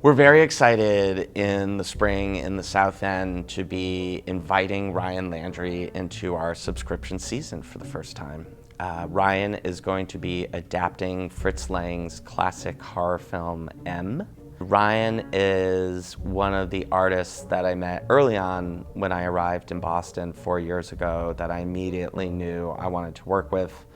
We're very excited in the spring in the South End to be inviting Ryan Landry into our subscription season for the first time. Ryan is going to be adapting Fritz Lang's classic horror film, M. Ryan is one of the artists that I met early on when I arrived in Boston 4 years ago that I immediately knew I wanted to work with.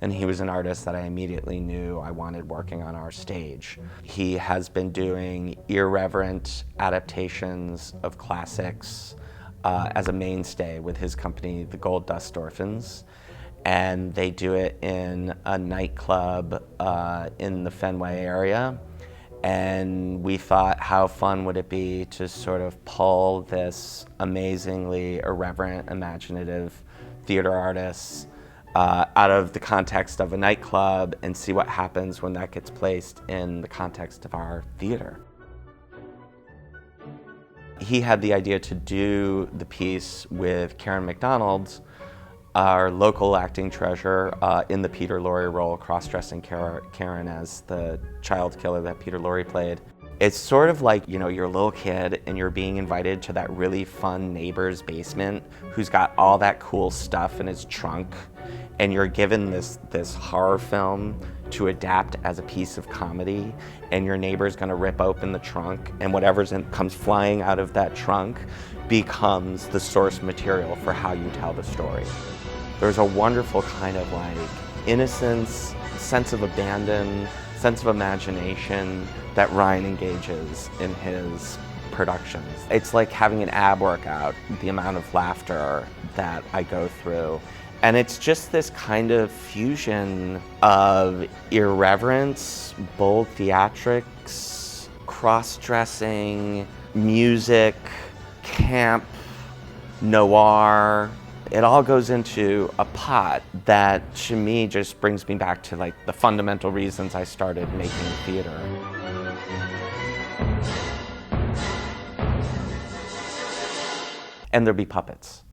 And he was an artist that I immediately knew I wanted working on our stage. He has been doing irreverent adaptations of classics as a mainstay with his company, the Gold Dust Orphans. And they do it in a nightclub in the Fenway area. And we thought, how fun would it be to sort of pull this amazingly irreverent, imaginative theater artist out of the context of a nightclub and see what happens when that gets placed in the context of our theater. He had the idea to do the piece with Karen MacDonald, our local acting treasure, in the Peter Lorre role, cross-dressing Karen as the child killer that Peter Lorre played. It's sort of like, you know, you're a little kid and you're being invited to that really fun neighbor's basement who's got all that cool stuff in his trunk, and you're given this horror film to adapt as a piece of comedy, and your neighbor's gonna rip open the trunk, and whatever comes flying out of that trunk becomes the source material for how you tell the story. There's a wonderful kind of like innocence, sense of abandon, sense of imagination that Ryan engages in his productions. It's like having an ab workout, the amount of laughter that I go through. And it's just this kind of fusion of irreverence, bold theatrics, cross-dressing, music, camp, noir. It all goes into a pot that, to me, just brings me back to like the fundamental reasons I started making theater. And there'll be puppets.